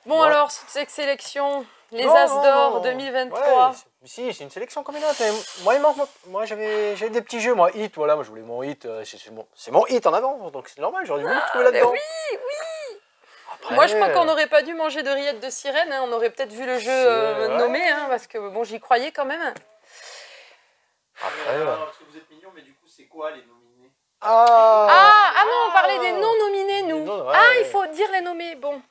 Bon Ouais. alors, cette sélection, les Non, As non, d'or non. 2023. Ouais, si, c'est une sélection comme une autre. Moi, moi j'avais des petits jeux, moi, hit, voilà, moi je voulais mon hit, c'est mon hit en avant, donc c'est normal, j'aurais voulu le trouver Mais là-dedans. oui, Après, moi je crois qu'on n'aurait pas dû manger de rillettes de sirène, hein. On aurait peut-être vu le jeu ouais. nommé, hein, parce que bon, j'y croyais quand même. Après, Parce que vous êtes mignons, mais du coup, c'est quoi les nominés? Ah non, on parlait des non nominés, nous. Non, ouais, Ah, ouais. il faut dire les nommés, bon.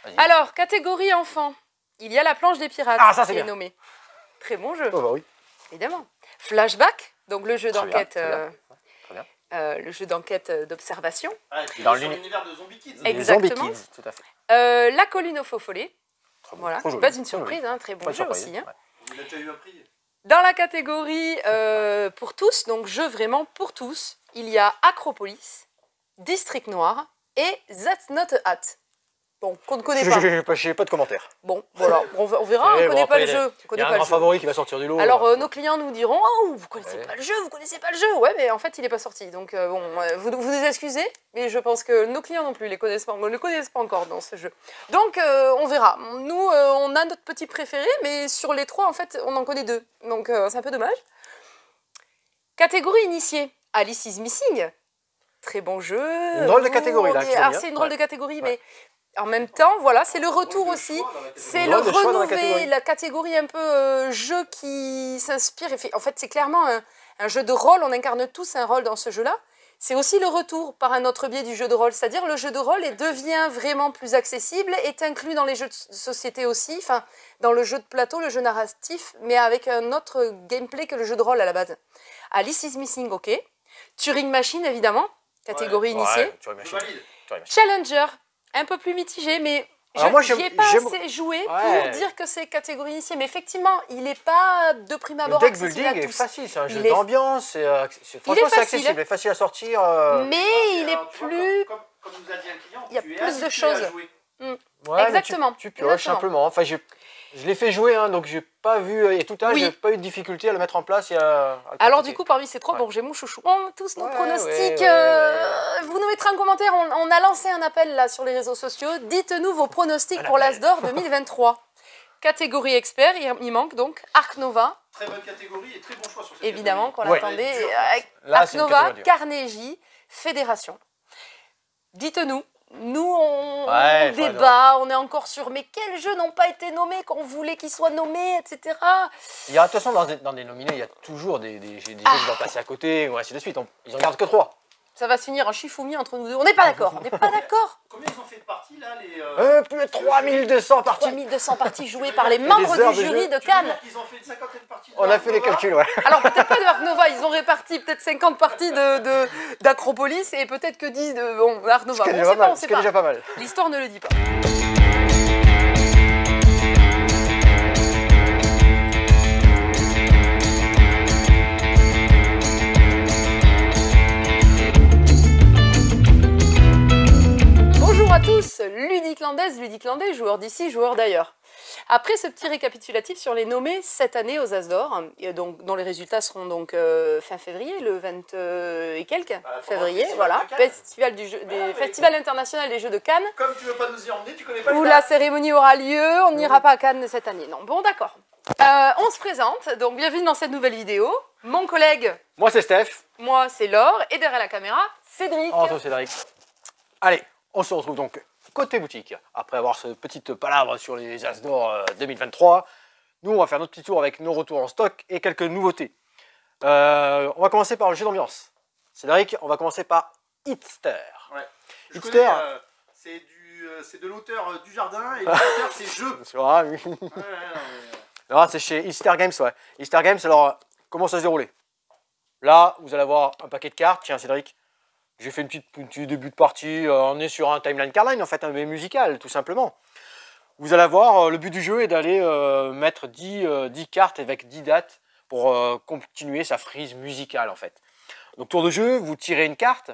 Vas-y. Alors, catégorie enfant, il y a la planche des pirates Ah, ça, c'est qui est bien. nommée. Très bon jeu, Oh, bah oui. évidemment. Flashback, donc le jeu Très bien, d'enquête, très bien. Très bien. le jeu d'enquête d'observation. Ah, Dans dans l'uni- l'univers de Zombie Kids. Les Exactement. Zombie Kids, tout à fait. La colline au faux follet, Très bon, voilà, trop c'est joli, pas une trop joli. surprise, hein, très bon Pas de jeu surprise, aussi. Hein. ouais. Vous avez déjà eu un prix? Dans la catégorie pour tous, donc jeu vraiment pour tous, il y a Acropolis, District Noir et That's Not a Hat. Bon, qu'on ne connaît pas. J'ai pas de commentaires. Bon, voilà, on verra, on ne connaît pas le jeu. On Il y connaît a un pas le grand jeu. favori qui va sortir du lot. Alors, nos clients nous diront « Oh, vous connaissez Ouais. pas le jeu, vous connaissez pas le jeu !» Ouais, mais en fait, il n'est pas sorti. Donc, bon, vous nous excusez, mais je pense que nos clients non plus ne le connaissent pas encore dans ce jeu. Donc, on verra. Nous, on a notre petit préféré, mais sur les trois, en fait, on en connaît deux. Donc, c'est un peu dommage. Catégorie initiée. Alice is Missing. Très bon jeu. Une drôle de catégorie, là, qui tombe Alors, bien. c'est une drôle Ouais. de catégorie, Ouais. mais en même temps, voilà, c'est le retour Drôle de aussi. choix dans la catégorie. C'est le Drôle de choix dans la renouveler, catégorie. la catégorie un peu jeu qui s'inspire. En fait, c'est clairement un jeu de rôle. On incarne tous un rôle dans ce jeu-là. C'est aussi le retour par un autre biais du jeu de rôle. C'est-à-dire le jeu de rôle devient vraiment plus accessible, est inclus dans les jeux de société aussi, enfin, dans le jeu de plateau, le jeu narratif, mais avec un autre gameplay que le jeu de rôle à la base. Alice is Missing, ok. Turing Machine, évidemment, catégorie initiée. Ouais, tu vois, Je machine. valide. Tu vois, machine. Challenger, un peu plus mitigé, mais Alors moi, j'y ai j'aime- pas j'aime- assez joué pour Ouais. dire que c'est catégorie initiée. Mais effectivement, il n'est pas de prime Le abord deck accessible building à est tous. facile, c'est un jeu Il est- d'ambiance, franchement c'est facile. accessible, et facile à sortir. Mais il est Alors, tu vois, plus... Comme nous a dit un client, Il y a tu es plus de habitué choses. à jouer. Ouais, mais Exactement, Tu pioches exactement. simplement. Enfin, je l'ai fait jouer, hein, donc j'ai pas vu, et tout à l'heure, Oui. j'ai pas eu de difficulté à le mettre en place et à le Alors pratiquer. du coup, parmi ces trois, bon, j'ai mon chouchou. On a tous nos Ouais, pronostics. ouais. Vous nous mettrez en commentaire. On a lancé un appel là sur les réseaux sociaux. Dites-nous vos pronostics pour l'As d'Or 2023. Catégorie expert, il manque donc Ark Nova. Très bonne catégorie et très bon choix sur cette Évidemment qu'on catégorie. l'attendait. Ouais, dur. Là, Ark c'est une Nova, catégorie dure. Carnegie, Fédération. Dites-nous. Nous, on Ouais, débat, on est encore sur mais quels jeux n'ont pas été nommés, qu'on voulait qu'ils soient nommés, etc. Il y a, de toute façon, dans des nominés, il y a toujours des jeux qui vont passer à côté, ou ainsi de suite. Ils en gardent que 3. Ça va se finir en Shifumi entre nous deux. On n'est pas d'accord. On n'est pas d'accord. Combien ils ont fait de parties là les, Plus de 3200 parties. 3200 parties jouées par les membres heures du de jury jeu. de Tu veux Cannes. dire qu'ils ont fait une cinquantaine de parties de On a fait les Nova calculs, ouais. Alors peut-être pas de Ark Nova, ils ont réparti peut-être 50 parties d'Acropolis et peut-être que 10 de bon, Ark Nova. C'est Bon, on déjà sait pas pas, on mal. sait C'est déjà pas. pas mal. L'histoire ne le dit pas. Bonjour à tous, Ludiclandais, joueur d'ici, joueur d'ailleurs. Après ce petit récapitulatif sur les nommés cette année aux As d'Or, et donc, dont les résultats seront donc fin février, le 20 et quelques février, festival voilà, de Cannes. Festival international des Jeux de Cannes, Comme tu veux pas nous y emmener, tu connais pas où les la dates. cérémonie aura lieu, on n'ira pas à Cannes cette année, non. Bon d'accord. On se présente, donc bienvenue dans cette nouvelle vidéo. Mon collègue, Moi, c'est Steph. moi c'est Laure, et derrière la caméra, Cédric. En Cédric. Allez, on se retrouve donc côté boutique. Après avoir ce petite palabre sur les As d'Or 2023, nous, on va faire notre petit tour avec nos retours en stock et quelques nouveautés. On va commencer par le jeu d'ambiance. Cédric, on va commencer par Hitster. Ouais. Je Hitster. connais, c'est de l'auteur du jardin et l'auteur c'est jeu. C'est vrai, oui. Ouais, non, mais, Alors, c'est chez Hitster Games, ouais. Hitster Games, alors, comment ça se déroulait? Là, vous allez avoir un paquet de cartes. Tiens, Cédric, j'ai fait un petit début de partie. On est sur un timeline cardline, en fait, un musical, tout simplement. Vous allez avoir, le but du jeu est d'aller mettre 10 cartes avec 10 dates pour continuer sa frise musicale, en fait. Donc, tour de jeu, vous tirez une carte.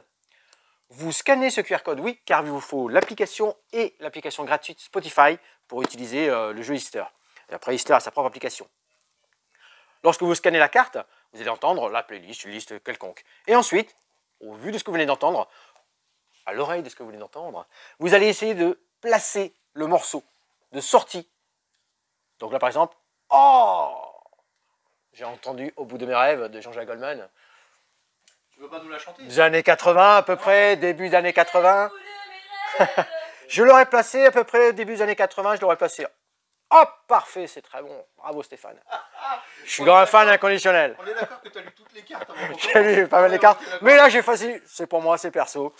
Vous scannez ce QR code, oui, car il vous faut l'application et l'application gratuite Spotify pour utiliser le jeu Hitster. Et après, Hitster a sa propre application. Lorsque vous scannez la carte, vous allez entendre la playlist, une liste quelconque. Et ensuite, au vu de ce que vous venez d'entendre, à l'oreille de ce que vous venez d'entendre, vous allez essayer de placer le morceau de sortie. Donc là, par exemple, oh, j'ai entendu Au bout de mes rêves de Jean-Jacques Goldman. Tu veux pas nous la chanter? Des années 80 à peu près, début des années 80. Je l'aurais placé à peu près début des années 80, je l'aurais placé. Hop, parfait, c'est très bon. Bravo Stéphane. Je suis grand fan inconditionnel. On est d'accord que tu as lu toutes les cartes avant qu'on J'ai lu pas mal de cartes. Mais là, j'ai facile. C'est pour moi, c'est perso.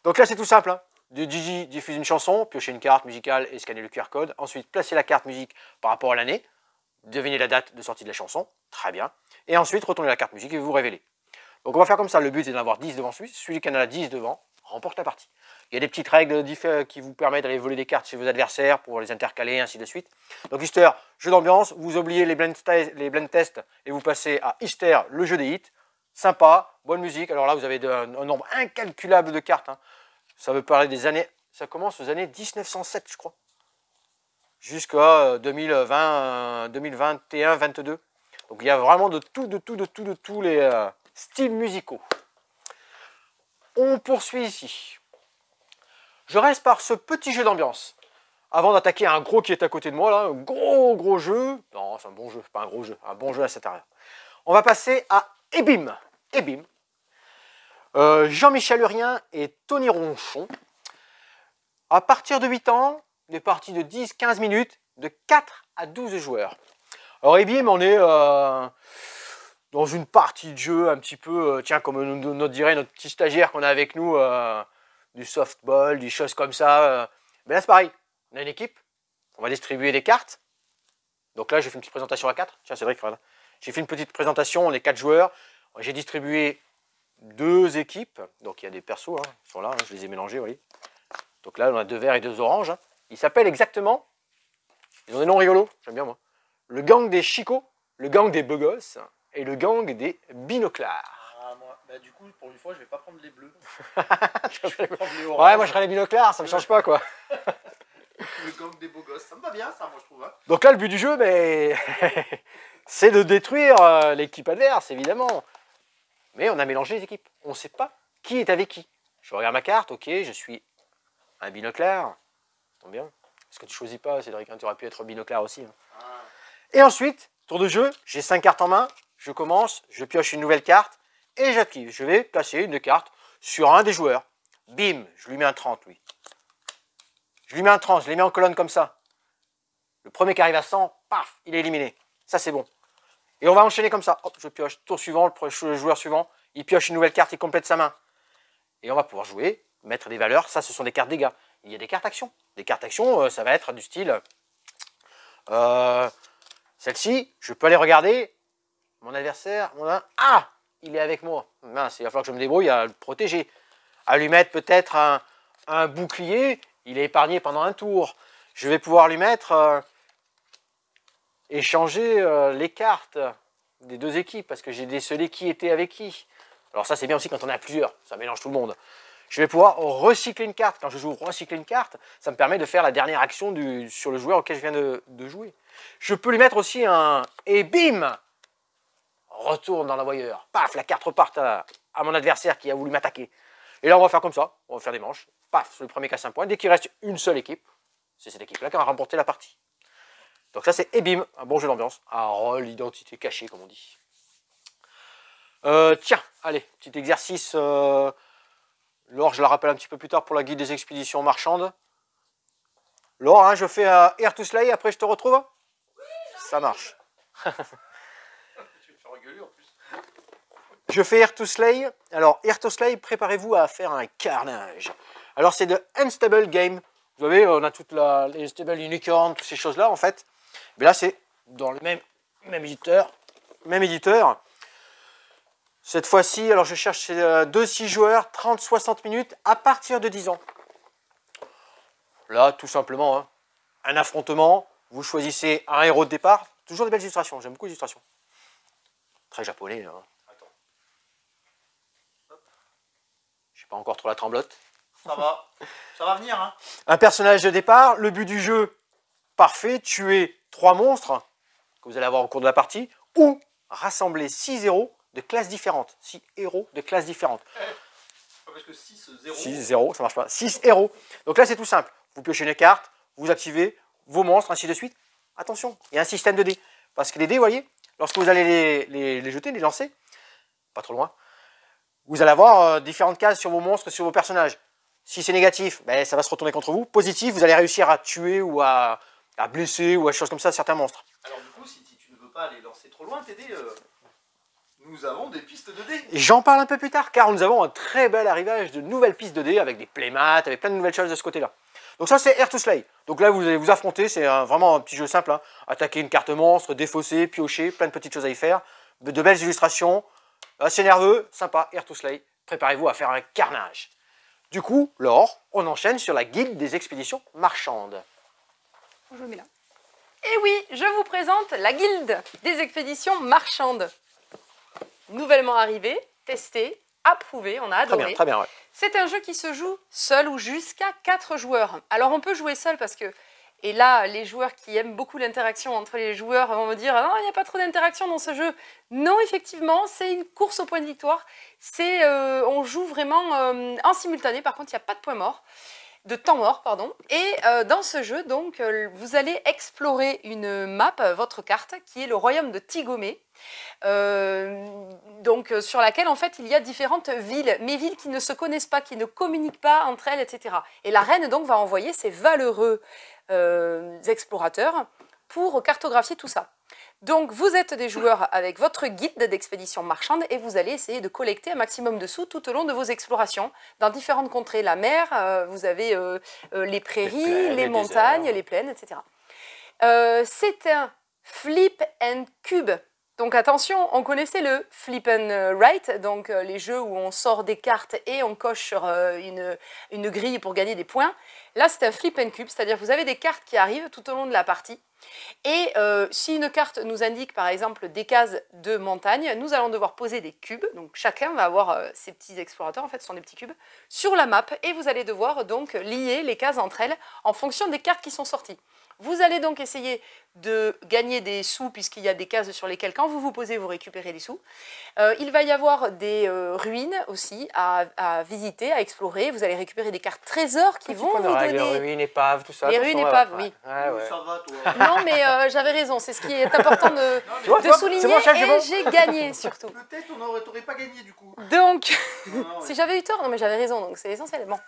Donc là, c'est tout simple. Hein. DJ diffuse une chanson, piocher une carte musicale et scanner le QR code. Ensuite, placer la carte musique par rapport à l'année. Devinez la date de sortie de la chanson. Très bien. Et ensuite, retournez la carte musique et vous révélez. Donc on va faire comme ça. Le but, c'est d'en avoir 10 devant celui. Celui qui en a 10 devant remporte la partie. Il y a des petites règles qui vous permettent d'aller voler des cartes chez vos adversaires pour les intercaler, ainsi de suite. Donc Easter, jeu d'ambiance, vous oubliez les blend tests et vous passez à Easter, le jeu des hits. Sympa, bonne musique. Alors là, vous avez un nombre incalculable de cartes. Hein. Ça veut parler des années, ça commence aux années 1907, je crois. Jusqu'à 2020, 2021, 22. Donc il y a vraiment de tous les styles musicaux. On poursuit ici. Je reste par ce petit jeu d'ambiance. Avant d'attaquer un gros qui est à côté de moi, là, un gros jeu. Non, c'est un bon jeu, pas un gros jeu, un bon jeu à cet arrière. On va passer à Ebim. Ebim. Jean-Michel Urien et Tony Ronchon. À partir de 8 ans, des parties de 10-15 minutes, de 4 à 12 joueurs. Alors Ebim, on est dans une partie de jeu un petit peu, tiens, comme nous dirait notre petit stagiaire qu'on a avec nous, du softball, des choses comme ça. Mais là, c'est pareil. On a une équipe. On va distribuer des cartes. Donc là, j'ai fait une petite présentation à 4. Tiens, Cédric, regarde. J'ai fait une petite présentation. On est 4 joueurs. J'ai distribué 2 équipes. Donc il y a des persos. Hein, ils sont là. Hein, je les ai mélangés, vous voyez. Donc là, on a 2 verts et 2 oranges. Hein. Ils s'appellent exactement. Ils ont des noms rigolos. J'aime bien, moi. Le gang des chicots, le gang des beaux gosses et le gang des binoclars. Bah, du coup, pour une fois, je vais pas prendre les bleus. Je vais prendre les oranges. Ouais, moi je serais les binoclars, ça me change pas quoi. Le gang des beaux gosses, ça me va bien ça, moi je trouve. Hein. Donc là, le but du jeu, c'est de détruire l'équipe adverse, évidemment. Mais on a mélangé les équipes. On ne sait pas qui est avec qui. Je regarde ma carte, ok, je suis un binoclard. Ça tombe bien. Est-ce que tu choisis pas, Cédric, hein, tu aurais pu être binoclard aussi. Hein. Ah. Et ensuite, tour de jeu, j'ai 5 cartes en main. Je commence, je pioche une nouvelle carte. Et j'active. Je vais placer une carte sur un des joueurs. Bim, je lui mets un 30, lui. Je lui mets un 30, je les mets en colonne comme ça. Le premier qui arrive à 100, paf, il est éliminé. Ça, c'est bon. Et on va enchaîner comme ça. Hop, je pioche. Tour suivant, le joueur suivant, il pioche une nouvelle carte, il complète sa main. Et on va pouvoir jouer, mettre des valeurs. Ça, ce sont des cartes dégâts. Il y a des cartes actions. Des cartes actions, ça va être du style... celle-ci, je peux aller regarder. Mon adversaire, ah, il est avec moi. Mince, il va falloir que je me débrouille à le protéger. À lui mettre peut-être un bouclier. Il est épargné pendant un tour. Je vais pouvoir lui mettre... échanger les cartes des 2 équipes. Parce que j'ai décelé qui était avec qui. Alors ça, c'est bien aussi quand on est à plusieurs. Ça mélange tout le monde. Je vais pouvoir recycler une carte. Quand je joue recycler une carte, ça me permet de faire la dernière action sur le joueur auquel je viens de jouer. Je peux lui mettre aussi un... Et bim! Retourne dans l'envoyeur. Paf, la carte repart à mon adversaire qui a voulu m'attaquer. Et là, on va faire comme ça. On va faire des manches. Paf, c'est le premier casse un point. Dès qu'il reste une seule équipe, c'est cette équipe-là qui va remporter la partie. Donc ça, c'est Ebim, un bon jeu d'ambiance. Un rôle, identité cachée, comme on dit. Tiens, allez, petit exercice. Laure, je la rappelle un petit peu plus tard pour la guide des expéditions marchandes. Laure, hein, je fais Air to Slay, après je te retrouve. Oui, ça marche. Je fais Air to Slay. Alors, Air to Slay, préparez-vous à faire un carnage. Alors, c'est de Unstable Game. Vous savez, on a toutes les Unstable Unicorn, toutes ces choses-là, en fait. Mais là, c'est dans le même éditeur. Cette fois-ci, alors je cherche 2-6 joueurs, 30-60 minutes, à partir de 10 ans. Là, tout simplement, hein, un affrontement. Vous choisissez un héros de départ. Toujours des belles illustrations, j'aime beaucoup les illustrations. Très japonais. Hein. Je sais pas encore trop la tremblote. Ça va venir. Hein. Un personnage de départ. Le but du jeu, parfait, tuer 3 monstres que vous allez avoir au cours de la partie, ou rassembler 6 héros de classes différentes. 6 héros de classes différentes. Parce que 6, 0. 6, 0, ça marche pas. 6 héros. Donc là, c'est tout simple. Vous piochez une carte, vous activez, vos monstres, ainsi de suite. Attention, il y a un système de dés. Parce que les dés, vous voyez, lorsque vous allez les jeter, les lancer, pas trop loin, vous allez avoir différentes cases sur vos monstres, sur vos personnages. Si c'est négatif, ben, ça va se retourner contre vous. Positif, vous allez réussir à tuer ou à blesser ou à choses comme ça certains monstres. Alors du coup, si tu ne veux pas les lancer trop loin, tes dés, nous avons des pistes de dés. J'en parle un peu plus tard, car nous avons un très bel arrivage de nouvelles pistes de dés avec des playmats, avec plein de nouvelles choses de ce côté-là. Donc ça, c'est Air to Slay. Donc là, vous allez vous affronter, c'est vraiment un petit jeu simple. Hein. Attaquer une carte monstre, défausser, piocher, plein de petites choses à y faire. De belles illustrations, assez nerveux, sympa, Air to Slay. Préparez-vous à faire un carnage. Du coup, Laure, on enchaîne sur la guilde des expéditions marchandes. Je le mets là. Et oui, je vous présente la guilde des expéditions marchandes. Nouvellement arrivée, testée, approuvée, on a adoré. Très bien, ouais. C'est un jeu qui se joue seul ou jusqu'à 4 joueurs. Alors on peut jouer seul parce que, et là les joueurs qui aiment beaucoup l'interaction entre les joueurs vont me dire « Non, il n'y a pas trop d'interaction dans ce jeu ». Non, effectivement, c'est une course au point de victoire. On joue vraiment en simultané, par contre il n'y a pas de point mort. De temps mort, pardon. Et dans ce jeu, donc, vous allez explorer une map, votre carte, qui est le royaume de Tigomé, sur laquelle, en fait, il y a différentes villes, mais villes qui ne se connaissent pas, qui ne communiquent pas entre elles, etc. Et la reine, donc, va envoyer ses valeureux explorateurs pour cartographier tout ça. Donc, vous êtes des joueurs avec votre guide d'expédition marchande et vous allez essayer de collecter un maximum de sous tout au long de vos explorations dans différentes contrées. La mer, vous avez les prairies, plaines, les montagnes, déserts. les plaines, etc. C'est un flip and cube. Donc attention, on connaissait le flip and write, donc les jeux où on sort des cartes et on coche sur une grille pour gagner des points. Là, c'est un flip and cube, c'est-à-dire que vous avez des cartes qui arrivent tout au long de la partie. Et si une carte nous indique par exemple des cases de montagne, nous allons devoir poser des cubes, donc chacun va avoir ses petits explorateurs, en fait ce sont des petits cubes, sur la map et vous allez devoir donc lier les cases entre elles en fonction des cartes qui sont sorties. Vous allez donc essayer de gagner des sous puisqu'il y a des cases sur lesquelles quand vous vous posez, vous récupérez des sous. Il va y avoir des ruines aussi à visiter, à explorer. Vous allez récupérer des cartes trésors qui vont vous donner... Les ruines, épaves, tout ça. Les ruines, épaves, oui. Ouais. Ça va, toi. Non, mais j'avais raison, c'est ce qui est important de souligner, bon, chef, et j'ai gagné surtout. Peut-être t'aurais pas gagné du coup. Donc, Non, si j'avais eu tort, non mais j'avais raison, donc c'est essentiel. Bon.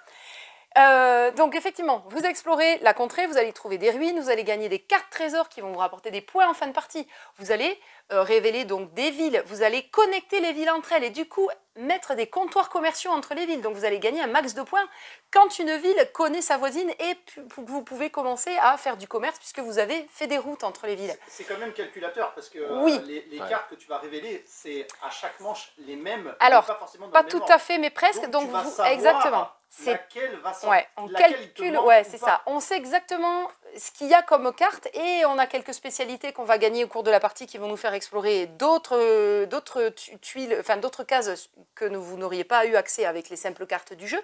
Donc effectivement, vous explorez la contrée, vous allez trouver des ruines, vous allez gagner des cartes trésors qui vont vous rapporter des points en fin de partie. Vous allez révéler donc des villes, vous allez connecter les villes entre elles et du coup mettre des comptoirs commerciaux entre les villes. Donc vous allez gagner un max de points quand une ville connaît sa voisine et vous pouvez commencer à faire du commerce puisque vous avez fait des routes entre les villes. C'est quand même calculateur parce que Oui. les cartes que tu vas révéler, c'est à chaque manche les mêmes. Alors, pas forcément dans pas le même tout ordre. à fait, mais presque. Donc tu vas vous, savoir exactement. C'est laquelle va sortir. ouais, on calcule, ouais, c'est ça. On sait exactement ce qu'il y a comme carte et on a quelques spécialités qu'on va gagner au cours de la partie qui vont nous faire explorer d'autres tuiles, enfin d'autres cases que vous n'auriez pas eu accès avec les simples cartes du jeu.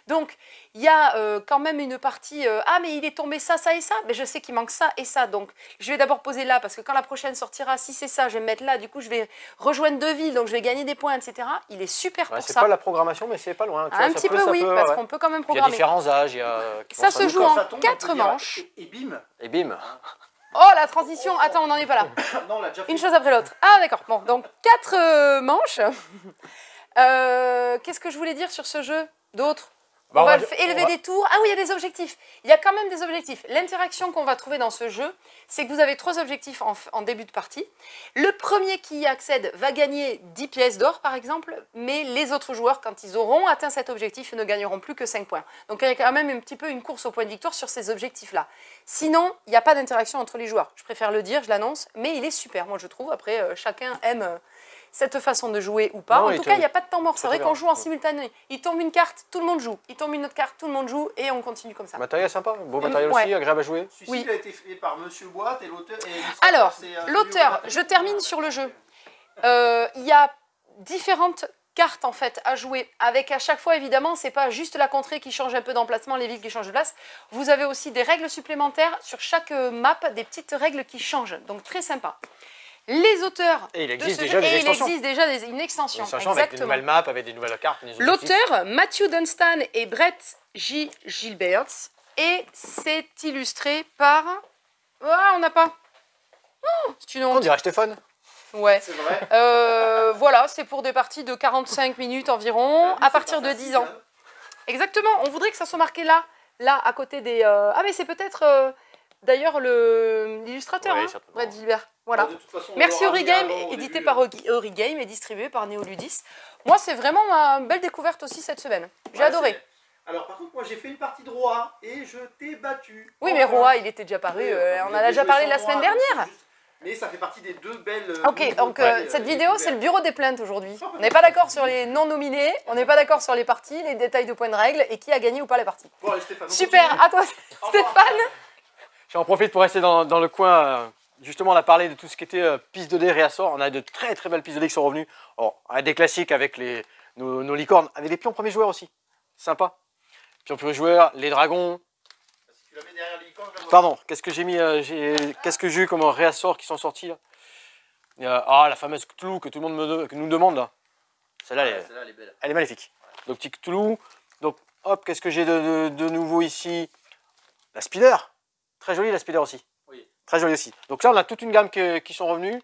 Donc il y a quand même une partie ah mais il est tombé ça, ça et ça, mais je sais qu'il manque ça et ça, donc je vais d'abord poser là parce que quand la prochaine sortira, si c'est ça, je vais me mettre là, du coup je vais rejoindre deux villes, donc je vais gagner des points, etc. Il est super pour C'est ça. pas la programmation, mais c'est pas loin. Tu vois, Un petit peu, oui, parce qu'on peut quand même Il y a programmer. différents âges. Il y a... Ça se joue Quand en ça tombe, on 4 peut dire, manches. Et bim. Et bim. Oh, la transition. Attends, on n'en est pas là. Non, on l'a déjà fait. Une chose après l'autre. Ah, d'accord. Bon, donc 4 manches. Qu'est-ce que je voulais dire sur ce jeu d'autre? Bah, On va on élever va- des tours. Ah oui, il y a des objectifs. Il y a quand même des objectifs. L'interaction qu'on va trouver dans ce jeu, c'est que vous avez 3 objectifs en début de partie. Le premier qui y accède va gagner 10 pièces d'or, par exemple, mais les autres joueurs, quand ils auront atteint cet objectif, ne gagneront plus que 5 points. Donc il y a quand même un petit peu une course au point de victoire sur ces objectifs-là. Sinon, il n'y a pas d'interaction entre les joueurs. Je préfère le dire, je l'annonce, mais il est super, moi je trouve. Après, chacun aime... cette façon de jouer ou pas. Non, en tout cas, il n'y a pas de temps mort. C'est vrai très qu'on bien. joue en simultané. Il tombe une carte, tout le monde joue. Il tombe une autre carte, tout le monde joue. Et on continue comme ça. Matériel sympa, beau matériel Ouais. aussi, agréable à jouer. Celui-ci Oui. il a été fait par Monsieur Boite et l'auteur. Alors, l'auteur, je termine sur le jeu. Il y a différentes cartes en fait à jouer avec à chaque fois évidemment c'est pas juste la contrée qui change un peu d'emplacement, les villes qui changent de place, vous avez aussi des règles supplémentaires sur chaque map, des petites règles qui changent, donc très sympa. Les auteurs Et il de existe ce déjà jeu, des et il extensions. existe déjà une extension, Sachant avec des exactement. nouvelles maps, avec des nouvelles cartes. des objectifs. L'auteur, Matthew Dunstan et Brett J. Gilberts, et c'est illustré par Ah, on n'a pas. Oh, c'est une On honte. dirait Stéphane. Ouais. C'est vrai. Voilà, c'est pour des parties de 45 minutes environ, à partir de 10 ans. Exactement, on voudrait que ça soit marqué là, à côté des... Ah, mais c'est peut-être d'ailleurs l'illustrateur, Oui, hein, certainement. Brett Gilbert. Voilà. De toute façon, on Merci l'aura mis Origame, avant, au édité début, par Origame et distribué par Néoludis. Moi, c'est vraiment ma belle découverte aussi cette semaine. J'ai Ouais, adoré. c'est- Alors par contre, moi j'ai fait une partie de Roi et je t'ai battu. Oui, mais Enfin, Roa, il était déjà paru, oui, on en j'ai a déjà joué parlé sans la semaine Roi, donc dernière. juste- Mais ça fait partie des deux belles... Ok, nouveautés, donc cette vidéo, c'est le découvertes. bureau des plaintes aujourd'hui. On n'est pas d'accord sur les non nominés, on n'est pas d'accord sur les parties, les détails de points de règle et qui a gagné ou pas la partie. Bon, allez, Stéphane, on Super, continue. à toi Au revoir. Stéphane. J'en profite pour rester dans le coin. Justement, on a parlé de tout ce qui était piste 2D réassort. On a de très très belles pistes 2D qui sont revenues. Alors, on a des classiques avec nos licornes, avec les pions premiers joueurs aussi. Sympa. Pions premiers joueurs, les dragons. Si tu la mets derrière les icônes, je la vois. Pardon, qu'est-ce que j'ai mis qu'est-ce que j'ai eu comme réassort qui sont sortis là? La fameuse Cthulhu que tout le monde que nous demande là. Celle-là, Ouais, celle-là, elle est belle. elle est magnifique. Donc, petit Cthulhu. Donc, hop, qu'est-ce que j'ai de nouveau ici? La Spider. Très jolie la Spider aussi. Oui. Très jolie aussi. Donc là, on a toute une gamme qui sont revenus.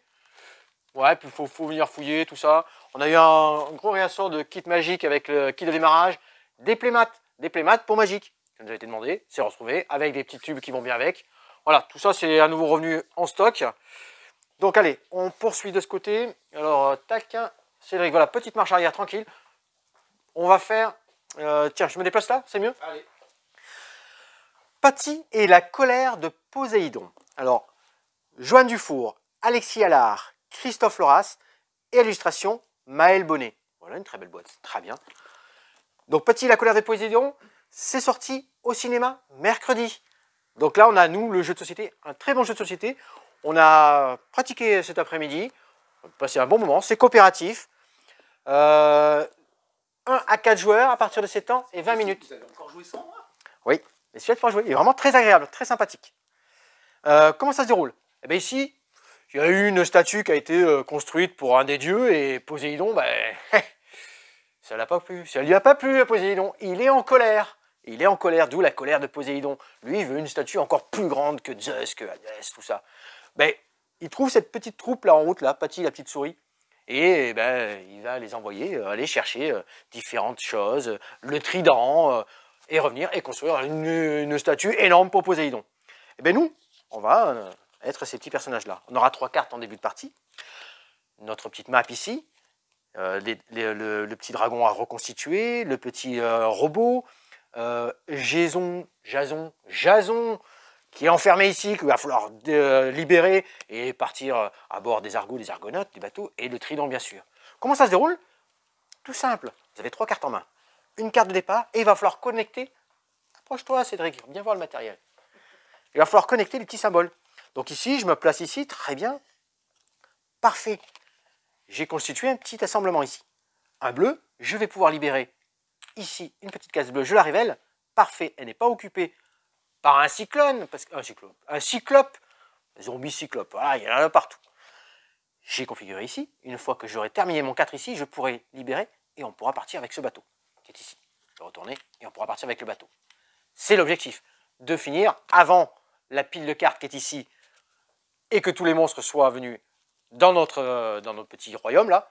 Ouais, puis il faut venir fouiller, tout ça. On a eu un gros réassort de kit magique avec le kit de démarrage. Des playmates pour magique. Ça nous a été demandé, c'est retrouvé, avec des petits tubes qui vont bien avec. Voilà, tout ça, c'est à nouveau revenu en stock. Donc allez, on poursuit de ce côté. Alors, tac, Cédric, voilà, petite marche arrière, tranquille. On va faire... tiens, je me déplace là, c'est mieux? Allez. Patty et la colère de Poséidon. Alors, Joanne Dufour, Alexis Allard, Christophe Loras et illustration Maël Bonnet. Voilà une très belle boîte, très bien. Donc Patty et la colère de Poséidon, c'est sorti au cinéma mercredi. Donc là, on a, nous, le jeu de société, un très bon jeu de société. On a pratiqué cet après-midi, on a passé un bon moment, c'est coopératif. 1 à 4 joueurs à partir de 7 ans et 20 minutes. Vous avez encore joué sans moi? Oui, mais celui-là, pour jouer, il est vraiment très agréable, très sympathique. Comment ça se déroule? Eh bien ici, il y a eu une statue qui a été construite pour un des dieux et Poséidon, ben, ça l'a pas plu. Ça lui a pas plu à Poséidon. Il est en colère. Il est en colère, d'où la colère de Poséidon. Lui, il veut une statue encore plus grande que Zeus, que Hadès, tout ça. Ben, il trouve cette petite troupe là en route, là, Patty, la petite souris. Et ben, il va les envoyer aller chercher différentes choses, le trident, et revenir et construire une statue énorme pour Poséidon. Et bien nous, on va être ces petits personnages-là. On aura 3 cartes en début de partie. Notre petite map ici, le petit dragon à reconstituer, le petit robot, Jason, qui est enfermé ici, qu'il va falloir libérer et partir à bord des argots, des argonautes, du bateau, et le trident bien sûr. Comment ça se déroule? Tout simple, vous avez 3 cartes en main. Une carte de départ, et il va falloir connecter. Approche-toi Cédric, viens voir le matériel. Il va falloir connecter les petits symboles. Donc ici, je me place ici, très bien. Parfait. J'ai constitué un petit assemblement ici. Un bleu, je vais pouvoir libérer ici une petite case bleue, je la révèle. Parfait, elle n'est pas occupée par un cyclone, un cyclope, zombie cyclope, voilà, il y en a partout. J'ai configuré ici, une fois que j'aurai terminé mon 4 ici, je pourrai libérer et on pourra partir avec ce bateau qui est ici. Je vais retourner et on pourra partir avec le bateau. C'est l'objectif, de finir avant la pile de cartes qui est ici et que tous les monstres soient venus dans notre petit royaume là.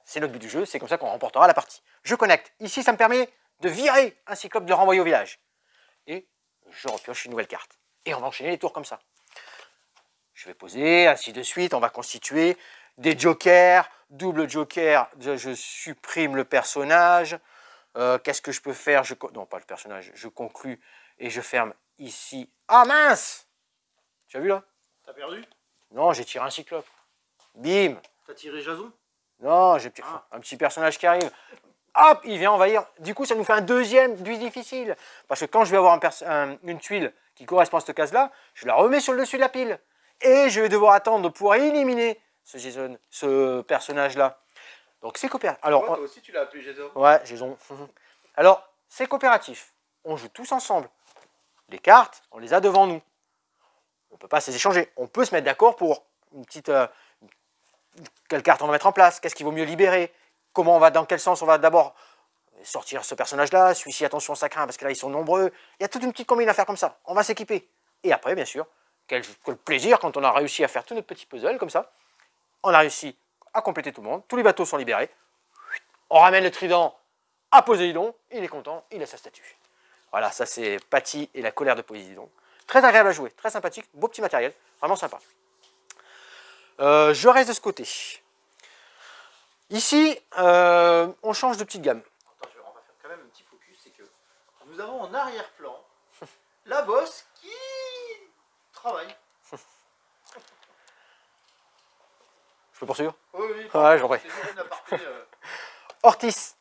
C'est notre but du jeu, c'est comme ça qu'on remportera la partie. Je connecte. Ici, ça me permet de virer un cyclope, de le renvoyer au village. Et je repioche une nouvelle carte. Et on va enchaîner les tours comme ça. Je vais poser, ainsi de suite. On va constituer des jokers, double joker. Je supprime le personnage. Qu'est-ce que je peux faire? Non, pas le personnage. Je conclus et je ferme ici. Ah mince! Tu as vu là? T'as perdu? Non, j'ai tiré un cyclope. Bim! T'as tiré Jason? Non, j'ai un petit personnage qui arrive. Hop, il vient envahir. Du coup, ça nous fait un deuxième plus difficile. Parce que quand je vais avoir une tuile qui correspond à cette case-là, je la remets sur le dessus de la pile. Et je vais devoir attendre de pouvoir éliminer ce personnage-là. Donc c'est coopératif. Alors, Toi aussi, tu l'as appelé Jason? ouais, Jason. Alors, c'est coopératif. On joue tous ensemble. Les cartes, on les a devant nous. On ne peut pas se les échanger. On peut se mettre d'accord pour une petite... quelle carte on va mettre en place? Qu'est-ce qu'il vaut mieux libérer? Comment on va, dans quel sens on va d'abord sortir ce personnage-là? Celui-ci, attention, ça craint parce que là, ils sont nombreux. Il y a toute une petite combine à faire comme ça. On va s'équiper. Et après, bien sûr, quel plaisir quand on a réussi à faire tout notre petit puzzle comme ça. On a réussi à compléter tout le monde. Tous les bateaux sont libérés. On ramène le trident à Poséidon. Il est content, il a sa statue. Voilà, ça c'est Patty et la colère de Poséidon. Très agréable à jouer, très sympathique, beau petit matériel, vraiment sympa. Je reste de ce côté. Ici, on change de petite gamme. Attends, on va faire quand même un petit focus, c'est que nous avons en arrière-plan la bosse qui travaille. Je peux poursuivre? Oui, oui. Ouais, j'en prie. Ortis.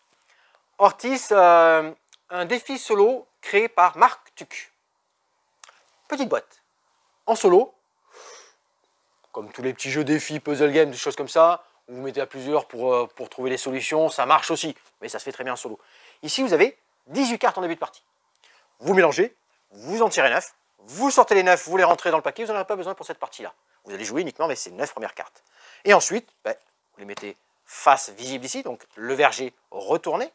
Ortis, un défi solo créé par Marc Tuc. Petite boîte. En solo, comme tous les petits jeux défis, puzzle games, des choses comme ça, vous mettez à plusieurs pour trouver les solutions, ça marche aussi, mais ça se fait très bien en solo. Ici, vous avez 18 cartes en début de partie. Vous mélangez, vous en tirez 9, vous sortez les 9, vous les rentrez dans le paquet, vous n'en avez pas besoin pour cette partie-là. Vous allez jouer uniquement avec ces 9 premières cartes. Et ensuite, vous les mettez face visible ici, donc le verger retourné.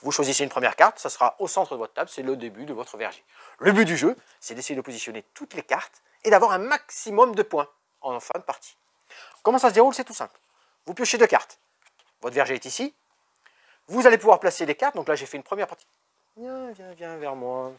Vous choisissez une première carte, ça sera au centre de votre table, c'est le début de votre verger. Le but du jeu, c'est d'essayer de positionner toutes les cartes et d'avoir un maximum de points en fin de partie. Comment ça se déroule? C'est tout simple. Vous piochez 2 cartes. Votre verger est ici. Vous allez pouvoir placer des cartes. Donc là, j'ai fait une première partie. Viens vers moi.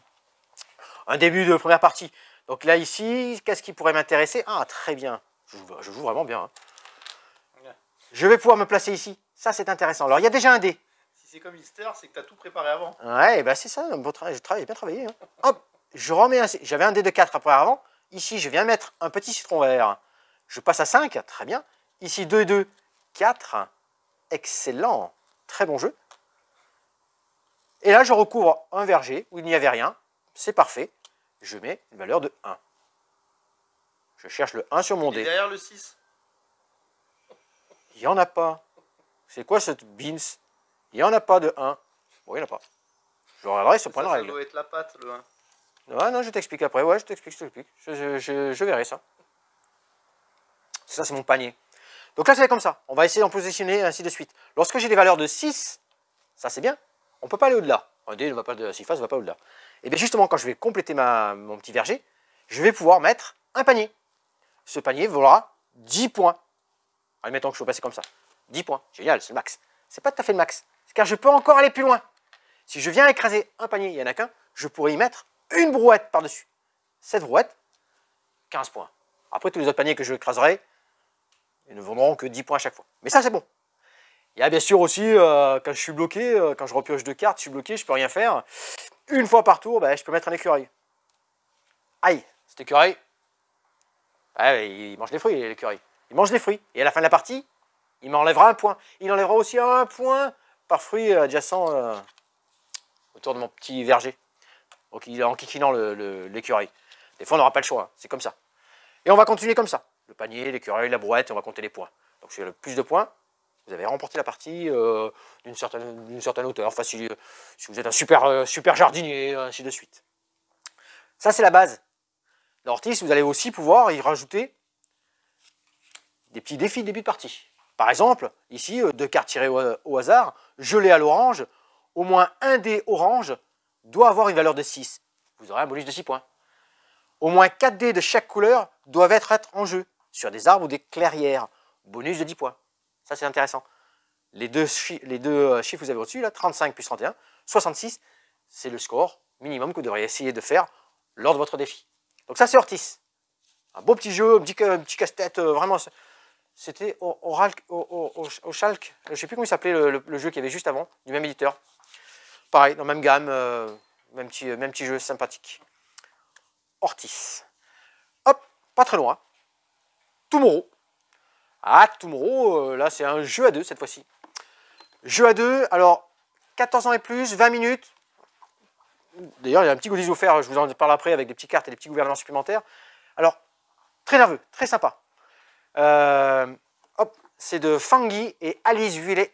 Un début de première partie. Donc là, ici, qu'est-ce qui pourrait m'intéresser? Ah, très bien. Je joue vraiment bien. Hein. Je vais pouvoir me placer ici. Ça, c'est intéressant. Alors, il y a déjà un dé. Si c'est comme Easter, c'est que tu as tout préparé avant. Ouais, ben c'est ça. J'ai bien travaillé. Hein. Hop, je remets j'avais un dé de 4 après avant. Ici, je viens mettre un petit citron vert. Je passe à 5. Très bien. Ici, 2 et 2, 4. Excellent. Très bon jeu. Et là, je recouvre un verger où il n'y avait rien. C'est parfait. Je mets une valeur de 1. Je cherche le 1 sur mon dé. Et derrière le 6. Il n'y en a pas. C'est quoi cette beans? Il n'y en a pas de 1. Bon, il n'y en a pas. Je regarderai ce point de règle. Ça doit être la patte, le 1. Ouais, non, je t'explique après. Ouais, je t'explique. Je verrai ça. Ça, c'est mon panier. Donc là, c'est comme ça. On va essayer d'en positionner ainsi de suite. Lorsque j'ai des valeurs de 6, ça c'est bien. On ne peut pas aller au-delà. Un dé ne va pas de 6 faces, ne va pas au-delà. Et bien justement, quand je vais compléter mon petit verger, je vais pouvoir mettre un panier. Ce panier vaudra 10 points. Admettons que je sois passé comme ça. 10 points. Génial, c'est le max. C'est pas tout à fait le max. Car je peux encore aller plus loin. Si je viens écraser un panier, il n'y en a qu'un, je pourrais y mettre une brouette par-dessus. Cette brouette, 15 points. Après, tous les autres paniers que je écraserai, ils ne vaudront que 10 points à chaque fois. Mais ça, c'est bon. Il y a bien sûr aussi, quand je suis bloqué, quand je repioche 2 cartes, je suis bloqué, je ne peux rien faire. Une fois par tour, je peux mettre un écureuil. Aïe, cet écureuil, il mange des fruits, l'écureuil. Il mange des fruits. Et à la fin de la partie, il m'enlèvera un point. Il enlèvera aussi un point par fruit adjacent autour de mon petit verger. Donc, en kikinant l'écureuil. Des fois, on n'aura pas le choix. Hein. C'est comme ça. Et on va continuer comme ça. Le panier, l'écureuil, la brouette, et on va compter les points. Donc, si le plus de points, vous avez remporté la partie d'une certaine hauteur. Facile, si vous êtes un super jardinier, ainsi de suite. Ça, c'est la base. Dans Ortis, vous allez aussi pouvoir y rajouter des petits défis de début de partie. Par exemple, ici, 2 cartes tirées au hasard, gelées à l'orange, au moins un dé orange doit avoir une valeur de 6. Vous aurez un bonus de 6 points. Au moins 4 dés de chaque couleur doivent être en jeu, sur des arbres ou des clairières. Bonus de 10 points. Ça, c'est intéressant. Les deux chiffres que vous avez au-dessus, là, 35 plus 31, 66, c'est le score minimum que vous devriez essayer de faire lors de votre défi. Donc ça, c'est Ortis. Un beau petit jeu, un petit casse-tête, vraiment. C'était au Schalk, je ne sais plus comment il s'appelait le jeu qu'il y avait juste avant, du même éditeur. Pareil, dans la même gamme, même petit jeu sympathique. Ortis. Hop, pas très loin. Tomorrow. Ah, Tomorrow, là c'est un jeu à 2 cette fois-ci. Jeu à 2, alors 14 ans et plus, 20 minutes. D'ailleurs, il y a un petit goodies offert, je vous en parle après, avec des petites cartes et des petits gouvernements supplémentaires. Alors, très nerveux, très sympa. Hop, c'est de Fangi et Alice Vuillet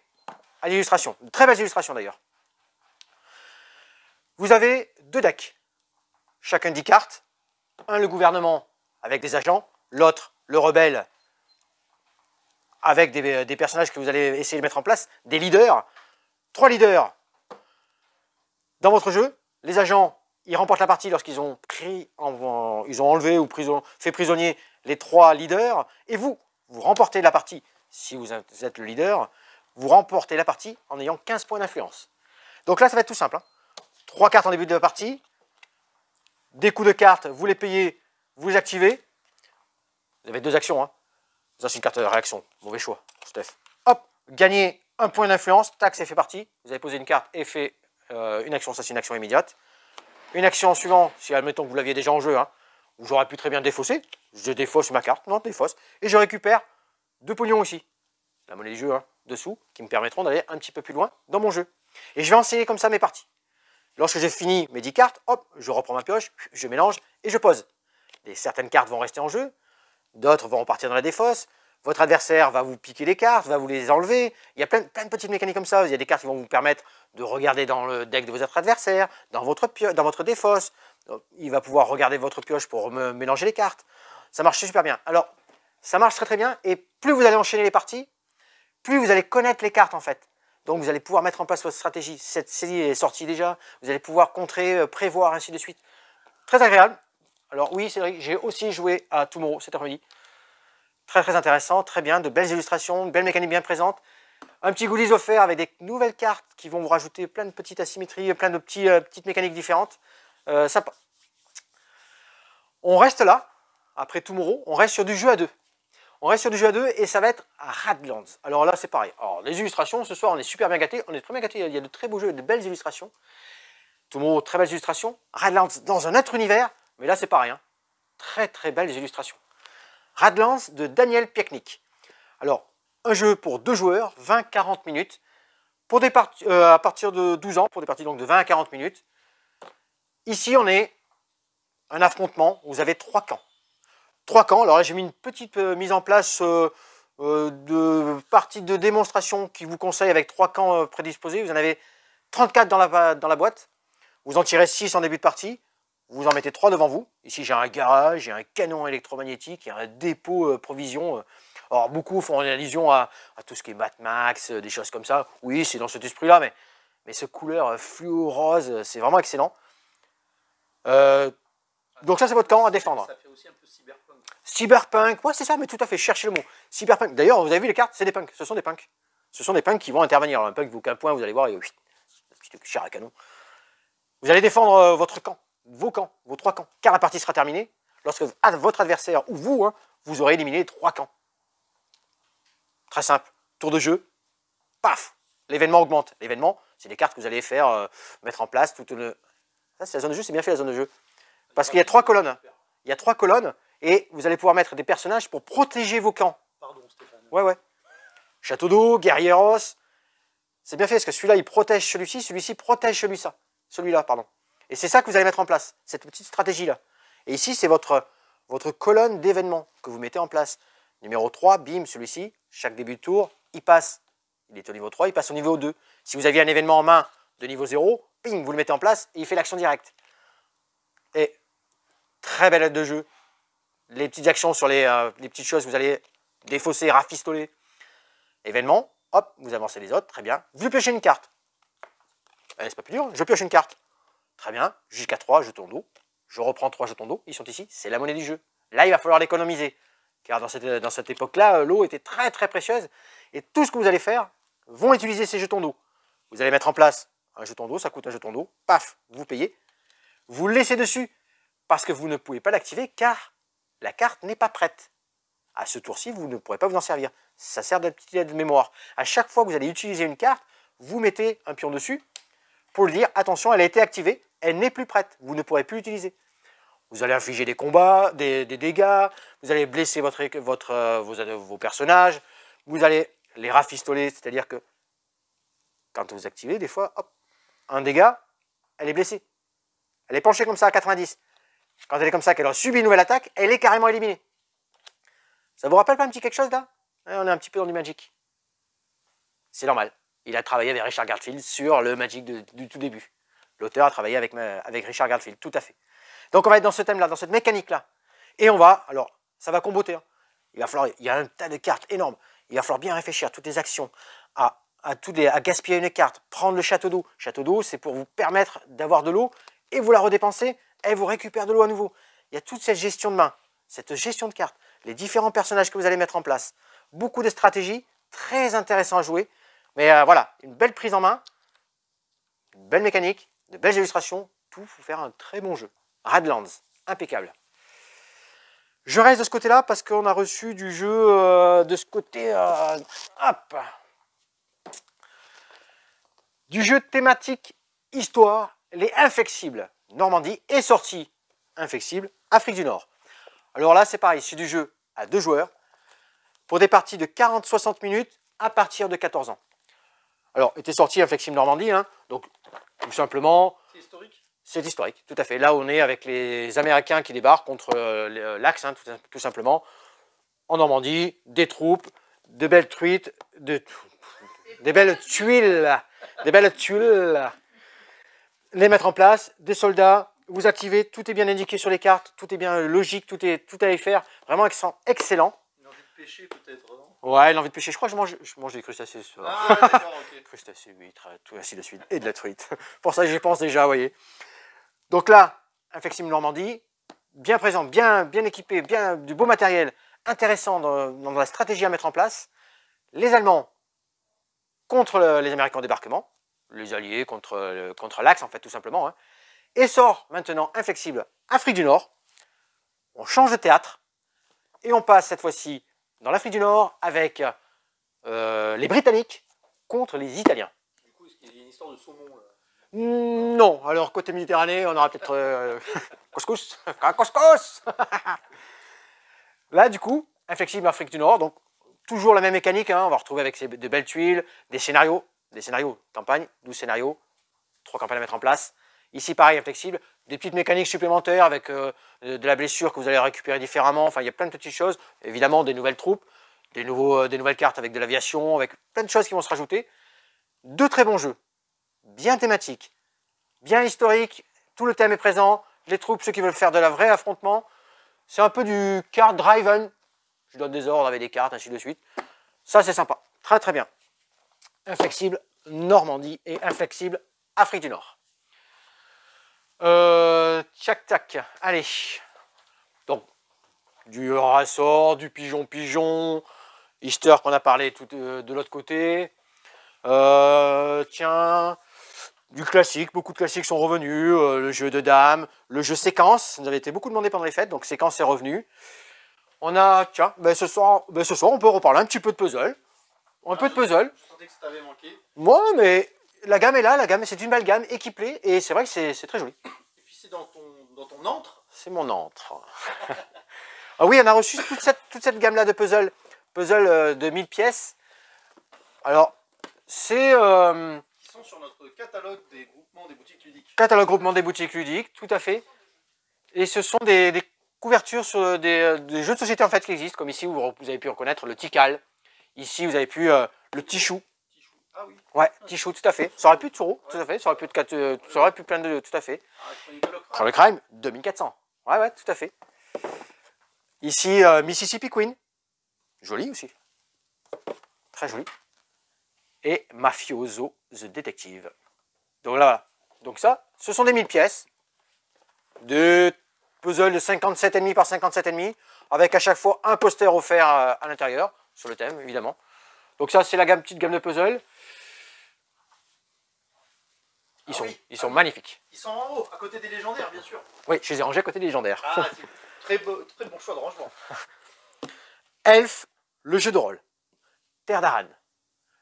à l'illustration. De très belles illustrations d'ailleurs. Vous avez 2 decks. Chacun 10 cartes. Un, le gouvernement avec des agents. L'autre, le rebelle avec des personnages que vous allez essayer de mettre en place. Des leaders. 3 leaders. Dans votre jeu, les agents ils remportent la partie lorsqu'ils ont ils ont enlevé ou fait prisonnier les 3 leaders. Et vous remportez la partie. Si vous êtes le leader, vous remportez la partie en ayant 15 points d'influence. Donc là, ça va être tout simple. 3 cartes en début de la partie. Des coups de cartes, vous les payez, vous les activez. Vous avez 2 actions. Ça, c'est une carte de réaction. Mauvais choix, Steph. Hop, gagnez 1 point d'influence. Tac, c'est fait partie. Vous avez posé une carte et fait une action. Ça, c'est une action immédiate. Une action suivante, si admettons que vous l'aviez déjà en jeu, où j'aurais pu très bien défausser. Je défausse ma carte. Non, défausse. Et je récupère 2 pognons ici. La monnaie du jeu, dessous, qui me permettront d'aller un petit peu plus loin dans mon jeu. Et je vais enseigner comme ça mes parties. Lorsque j'ai fini mes 10 cartes, hop, je reprends ma pioche, je mélange et je pose. Certaines cartes vont rester en jeu, d'autres vont repartir dans la défausse. Votre adversaire va vous piquer les cartes, va vous les enlever. Il y a plein de petites mécaniques comme ça. Il y a des cartes qui vont vous permettre de regarder dans le deck de votre adversaire, dans votre défausse. Il va pouvoir regarder votre pioche pour mélanger les cartes. Ça marche super bien. Alors, ça marche très bien. Et plus vous allez enchaîner les parties, plus vous allez connaître les cartes en fait. Donc vous allez pouvoir mettre en place votre stratégie. Cette série est sortie déjà. Vous allez pouvoir contrer, prévoir, ainsi de suite. Très agréable. Alors oui, Cédric, j'ai aussi joué à Tomorrow cet après-midi. Très intéressant, très bien, de belles illustrations, de belles mécaniques bien présentes. Un petit goodies offert avec des nouvelles cartes qui vont vous rajouter plein de petites asymétries, plein de petites mécaniques différentes. Sympa. On reste là, après Tomorrow, on reste sur du jeu à 2. On reste sur du jeu à 2 et ça va être à Radlands. Alors là, c'est pareil. Alors, les illustrations, ce soir, on est super bien gâtés. On est très bien gâtés. Il y a de très beaux jeux, de belles illustrations. Tomorrow, très belles illustrations. Radlands dans un autre univers, mais là, c'est pareil. Très belles illustrations. Radlands de Daniel Pieknik. Alors, un jeu pour 2 joueurs, 20-40 minutes. Pour des à partir de 12 ans, pour des parties donc de 20 à 40 minutes. Ici, on est un affrontement. Vous avez 3 camps. 3 camps. Alors là, j'ai mis une petite mise en place de partie de démonstration qui vous conseille avec 3 camps prédisposés. Vous en avez 34 dans la boîte. Vous en tirez 6 en début de partie. Vous en mettez 3 devant vous. Ici, j'ai un garage, j'ai un canon électromagnétique, il y a un dépôt provision. Alors, beaucoup font allusion à tout ce qui est Mad Max, des choses comme ça. Oui, c'est dans cet esprit-là, mais ce couleur fluo rose, c'est vraiment excellent. Donc ça, c'est votre camp à défendre. Ça fait aussi un peu cyberpunk. Cyberpunk, ouais, c'est ça, mais tout à fait, cherchez le mot. Cyberpunk. D'ailleurs, vous avez vu les cartes, c'est des punks. Ce sont des punks. Ce sont des punks qui vont intervenir. Alors, un punk vaut qu'un point, vous allez voir, il y a un petit chair à canon. Vous allez défendre votre camp. Vos camps, vos 3 camps, car la partie sera terminée lorsque votre adversaire ou vous, vous aurez éliminé les 3 camps. Très simple, tour de jeu, paf, l'événement augmente. L'événement, c'est des cartes que vous allez faire mettre en place. Ça, c'est la zone de jeu, c'est bien fait la zone de jeu. Parce qu'il y a 3 colonnes. Il y a 3 colonnes et vous allez pouvoir mettre des personnages pour protéger vos camps. Pardon, Stéphane. Ouais. Château d'eau, guerrieros. C'est bien fait parce que celui-là, il protège celui-ci protège celui-là, pardon. Et c'est ça que vous allez mettre en place, cette petite stratégie-là. Et ici, c'est votre colonne d'événements que vous mettez en place. Numéro 3, bim, celui-ci, chaque début de tour, il est au niveau 3, il passe au niveau 2. Si vous aviez un événement en main de niveau 0, bim, vous le mettez en place et il fait l'action directe. Et très belle aide de jeu. Les petites actions sur les petites choses que vous allez défausser, rafistoler. Événement, hop, vous avancez les autres, très bien. Vous piochez une carte. C'est pas plus dur, je pioche une carte. Très bien, jusqu'à 3 jetons d'eau. Je reprends 3 jetons d'eau, ils sont ici, c'est la monnaie du jeu. Là, il va falloir l'économiser. Car dans cette époque-là, l'eau était très précieuse. Et tout ce que vous allez faire vont utiliser ces jetons d'eau. Vous allez mettre en place un jeton d'eau, ça coûte un jeton d'eau. Paf, vous payez. Vous le laissez dessus parce que vous ne pouvez pas l'activer car la carte n'est pas prête. À ce tour-ci, vous ne pourrez pas vous en servir. Ça sert de petite aide de mémoire. À chaque fois que vous allez utiliser une carte, vous mettez un pion dessus pour le dire, attention, elle a été activée, elle n'est plus prête, vous ne pourrez plus l'utiliser. Vous allez infliger des combats, des dégâts, vous allez blesser vos personnages, vous allez les rafistoler, c'est-à-dire que quand vous activez, des fois, hop, un dégât, elle est blessée. Elle est penchée comme ça à 90. Quand elle est comme ça, qu'elle a subi une nouvelle attaque, elle est carrément éliminée. Ça vous rappelle pas un petit quelque chose là? On est un petit peu dans du Magic. C'est normal. Il a travaillé avec Richard Garfield sur le Magic du tout début. L'auteur a travaillé avec Richard Garfield, tout à fait. Donc on va être dans ce thème-là, dans cette mécanique-là. Et on va, alors, ça va comboter. Il y a un tas de cartes énormes. Il va falloir bien réfléchir à toutes les actions, à gaspiller une carte, prendre le château d'eau. Château d'eau, c'est pour vous permettre d'avoir de l'eau et vous la redépensez, elle vous récupère de l'eau à nouveau. Il y a toute cette gestion de main, cette gestion de cartes, les différents personnages que vous allez mettre en place. Beaucoup de stratégies, très intéressant à jouer. Mais voilà, une belle prise en main, une belle mécanique, de belles illustrations, tout pour faire un très bon jeu. Radlands, impeccable. Je reste de ce côté-là parce qu'on a reçu du jeu de ce côté. Hop, du jeu thématique histoire, les Inflexibles. Normandie est sorti Inflexible, Afrique du Nord. Alors là, c'est pareil, c'est du jeu à 2 joueurs pour des parties de 40-60 minutes à partir de 14 ans. Alors, était sorti Inflexible Normandie, hein, donc tout simplement. C'est historique. C'est historique, tout à fait. Là, on est avec les Américains qui débarquent contre l'Axe, hein, tout simplement. En Normandie, des troupes, de belles truites, des belles tuiles, les mettre en place, des soldats, vous activez, tout est bien indiqué sur les cartes, tout est bien logique, tout à y faire. Vraiment excellent. Une envie de pêcher peut-être, non? Ouais, l'envie de pêcher. Je crois que je mange des crustacés ce soir. Ah, d'accord, ok. Crustacés, huîtres, tout ainsi de suite. Et de la truite. Pour ça, j'y pense déjà, vous voyez. Donc là, Inflexible Normandie, bien présent, bien équipé, du beau matériel, intéressant dans la stratégie à mettre en place. Les Allemands contre les Américains au débarquement, les Alliés contre l'Axe, en fait, tout simplement. Hein. Et sort maintenant Inflexible Afrique du Nord. On change de théâtre et on passe cette fois-ci dans l'Afrique du Nord avec les Britanniques contre les Italiens. Du coup, est-ce qu'il y a une histoire de saumon là? Non, alors côté Méditerranée, on aura peut-être couscous, couscous. Là, du coup, Inflexible Afrique du Nord, donc toujours la même mécanique, hein, on va retrouver avec de belles tuiles, des scénarios, campagne, 12 scénarios, 3 campagnes à mettre en place. Ici, pareil, Inflexible, des petites mécaniques supplémentaires avec de la blessure que vous allez récupérer différemment, enfin, il y a plein de petites choses, évidemment, des nouvelles troupes, des nouvelles cartes avec de l'aviation, avec plein de choses qui vont se rajouter. 2 très bons jeux. Bien thématique, bien historique, tout le thème est présent, les troupes, ceux qui veulent faire de la vraie affrontement, c'est un peu du card driven, je donne des ordres avec des cartes, ainsi de suite, ça c'est sympa, très très bien. Inflexible Normandie et Inflexible Afrique du Nord. Tac tac, allez, donc du ressort, du pigeon, Easter qu'on a parlé tout de l'autre côté, tiens, du classique, beaucoup de classiques sont revenus, le jeu de dames, le jeu séquence, ça nous avait été beaucoup demandé pendant les fêtes, donc séquence est revenu. On a, tiens, ce soir on peut reparler un petit peu de puzzle. Un peu de puzzle. Je sentais que ça t'avait manqué. Moi, mais la gamme est là, c'est une belle gamme équipée, et c'est vrai que c'est très joli. Et puis c'est dans ton antre. C'est mon antre. Ah oui, on a reçu toute cette gamme-là de puzzle de 1000 pièces. Alors, c'est... Qui sont sur notre catalogue des groupements des boutiques ludiques. catalogue groupement des boutiques ludiques, tout à fait. Et ce sont des couvertures sur des jeux de société en fait qui existent, comme ici où vous avez pu reconnaître le Tikal. Ici, vous avez pu le Tichou. Ah oui. Ouais, Tichou, tout à fait. Ça aurait pu être Turo, tout à fait. Ça aurait pu plein de... Tout à fait. Ah, Le Crime, 2400. Ouais, tout à fait. Ici, Mississippi Queen. Joli aussi. Très joli. Et Mafioso The Detective. Donc là, voilà. Donc ça, ce sont des 1000 pièces. De puzzle de 57,5 par 57,5. Avec à chaque fois un poster offert à l'intérieur. Sur le thème, évidemment. Donc ça, c'est la petite gamme de puzzle. Ils sont magnifiques. Ils sont en haut, à côté des légendaires, bien sûr. Oui, je les ai rangés à côté des légendaires. Ah, c'est très bon choix de rangement. Elf, le jeu de rôle. Terre d'Aran.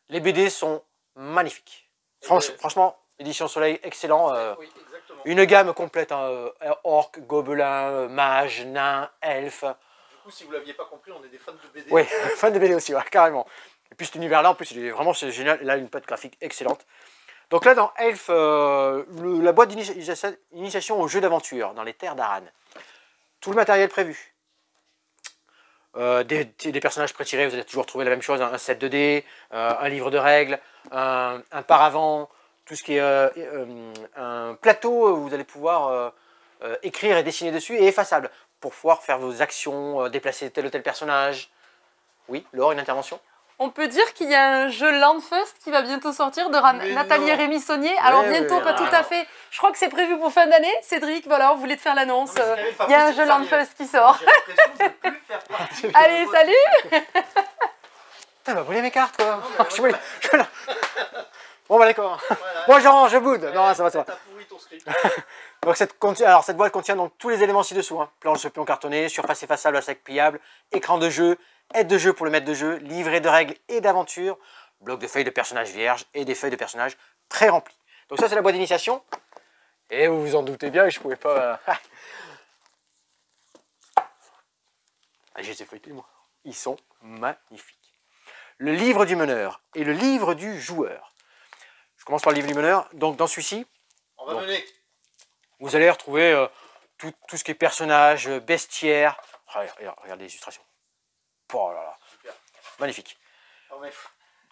Les BD sont magnifiques. Franchement, édition Soleil, excellent. Oui, exactement. Une gamme complète, hein, orc, gobelin, mage, nain, elfe. Du coup, si vous ne l'aviez pas compris, on est des fans de BD. Oui, fan de BD aussi, ouais, carrément. Et puis cet univers-là, en plus, c'est génial. Là, une patte graphique excellente. Donc là, dans Elf, la boîte d'initiation au jeu d'aventure dans les terres d'Aran. Tout le matériel prévu. Des personnages pré-tirés, vous allez toujours trouver la même chose, un set de dés, un livre de règles, un paravent, tout ce qui est un plateau où vous allez pouvoir écrire et dessiner dessus, et effaçable, pour pouvoir faire vos actions, déplacer tel ou tel personnage. Oui, Laure, une intervention? On peut dire qu'il y a un jeu Landfest qui va bientôt sortir de Mais Nathalie non. et Rémi Saunier. Alors bientôt, pas tout à fait. Je crois que c'est prévu pour fin d'année. Cédric, voilà, on voulait te faire l'annonce. Non, mais c'est quand même pas Il y a un possible, jeu sérieux. Landfest qui sort. J'ai l'impression de ne plus faire partie de Allez, votre- salut. Putain, m'a brûlé mes cartes, quoi. mais Je voulais- Bon, bah d'accord. Voilà. Bon, je boude. Non, ça va, ça va. T'as pourri ton script. Donc cette boîte contient donc tous les éléments ci-dessous. Hein. Planche de pion cartonné, surface effaçable à sac pliable, écran de jeu, aide de jeu pour le maître de jeu, livret de règles et d'aventures, bloc de feuilles de personnages vierges et des feuilles de personnages pré-remplies. Donc ça c'est la boîte d'initiation. Et vous vous en doutez bien, je pouvais pas... Ah, je les ai feuilletés moi. Ils sont magnifiques. Le livre du meneur et le livre du joueur. Je commence par le livre du meneur. Donc dans celui-ci, On va Bon. mener. vous allez retrouver tout ce qui est personnages, bestiaires. Regardez les illustrations. Oh là là, Super. magnifique. Ah, mais,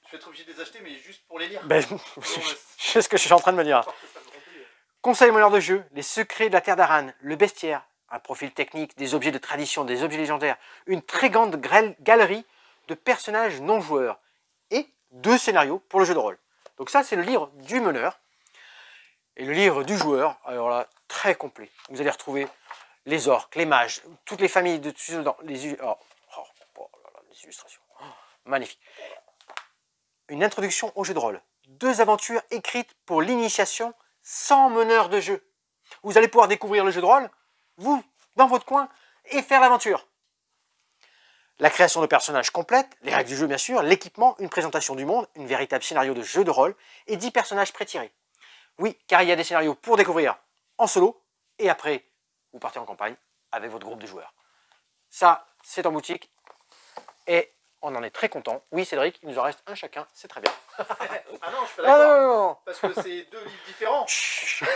je vais être obligé de les acheter, mais juste pour les lire. Ben, je sais ce que je suis en train de me dire. Parce que ça me remplit. Conseil meneur de jeu, les secrets de la terre d'Aran, le bestiaire, un profil technique, des objets de tradition, des objets légendaires, une très grande galerie de personnages non joueurs et 2 scénarios pour le jeu de rôle. Donc ça c'est le livre du meneur. Et le livre du joueur, alors là, très complet. Vous allez retrouver les orques, les mages, toutes les familles de les illustrations. Oh, magnifique. Une introduction au jeu de rôle. 2 aventures écrites pour l'initiation sans meneur de jeu. Vous allez pouvoir découvrir le jeu de rôle, vous, dans votre coin, et faire l'aventure. La création de personnages complète, les règles du jeu bien sûr, l'équipement, une présentation du monde, une véritable scénario de jeu de rôle et 10 personnages pré-tirés. Oui, car il y a des scénarios pour découvrir en solo, et après, vous partez en campagne avec votre groupe de joueurs. Ça, c'est en boutique, et on en est très content. Oui, Cédric, il nous en reste un chacun, c'est très bien. Ah non, je suis pas Ah, d'accord. non, non, non. Parce que c'est 2 livres différents. Chut.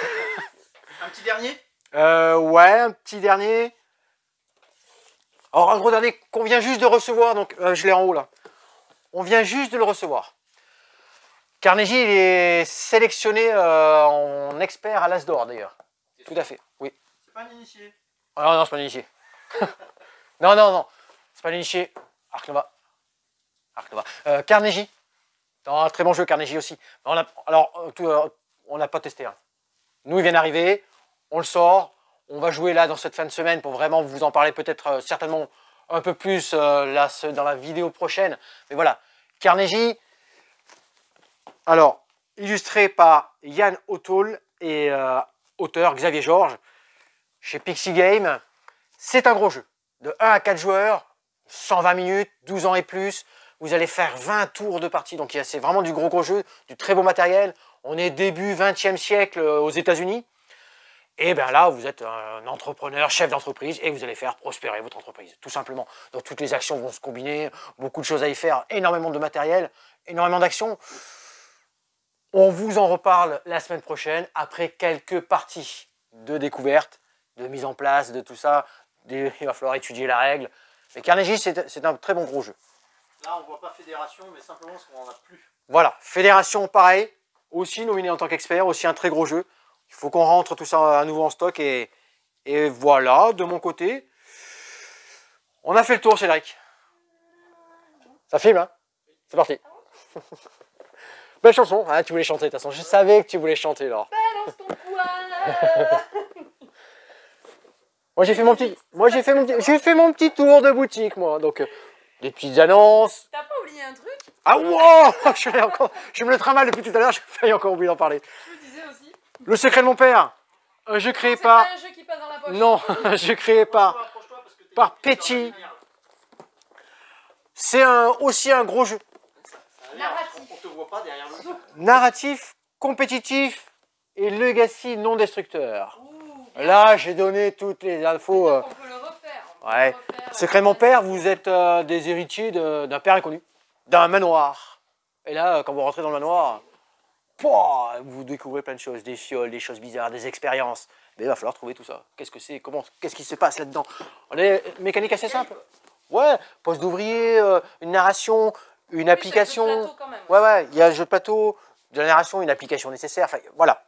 Un petit dernier. Ouais, un petit dernier. Alors, un gros dernier qu'on vient juste de recevoir, donc je l'ai en haut là. On vient juste de le recevoir. Carnegie, il est sélectionné en expert à l'As d'or d'ailleurs. Tout à fait, oui. C'est pas un initié. Ah non, non, c'est pas l'initié. Non, non, non, c'est pas l'initié. Arc Nova. Arc Nova. Carnegie. Non, très bon jeu, Carnegie aussi. On n'a pas testé. Hein. Nous, il vient d'arriver, on le sort, on va jouer là dans cette fin de semaine pour vraiment vous en parler peut-être certainement un peu plus là, dans la vidéo prochaine. Mais voilà, Carnegie, alors, illustré par Yann O'Toole et auteur Xavier Georges chez Pixie Game. C'est un gros jeu, de 1 à 4 joueurs, 120 minutes, 12 ans et plus. Vous allez faire 20 tours de partie, donc c'est vraiment du gros jeu, du très beau matériel. On est début 20e siècle aux États-Unis. Et bien là, vous êtes un entrepreneur, chef d'entreprise, et vous allez faire prospérer votre entreprise, tout simplement. Donc toutes les actions vont se combiner, beaucoup de choses à y faire, énormément de matériel, énormément d'actions. On vous en reparle la semaine prochaine, après quelques parties de découverte, de mise en place, de tout ça. Il va falloir étudier la règle. Mais Carnegie, c'est un très bon gros jeu. Là, on voit pas fédération, mais simplement parce qu'on en a plus. Voilà, Fédération, pareil, aussi nominé en tant qu'expert, aussi un très gros jeu. Il faut qu'on rentre tout ça à nouveau en stock et voilà, de mon côté, on a fait le tour, Cédric. Ça filme, hein? C'est parti. Belle chanson, hein, tu voulais chanter de toute façon, je savais que tu voulais chanter, Laure. Balance ton poids. Moi j'ai fait mon petit tour de boutique, moi, donc des petites annonces. T'as pas oublié un truc? Ah wow, je me le trimballe depuis tout à l'heure, j'ai failli encore oublier d'en parler. Je le disais aussi. Le secret de mon père, un jeu créé C'est par... pas un jeu qui passe dans la poche. Non, un jeu créé par... Approche-toi, parce que t'es par dans la Petit. lumière. C'est aussi un gros jeu. Ça a l'air, Narratif. on te voit pas derrière le jeu. Narratif, compétitif et legacy non destructeur. Ouh, Là, j'ai donné toutes les infos. on peut le refaire. On peut Ouais. le refaire. Secret de mon père, vous êtes des héritiers d'un père inconnu, d'un manoir. Et là, quand vous rentrez dans le manoir, pouah, vous découvrez plein de choses, des fioles, des choses bizarres, des expériences. Mais il va falloir trouver tout ça. Qu'est-ce que c'est? Qu'est-ce qui se passe là-dedans? On a une mécanique assez simple. Ouais, poste d'ouvrier, une narration, une application. c'est un jeu de plateau quand même. Ouais, il y a un jeu de plateau, de la narration, une application nécessaire. Enfin, voilà.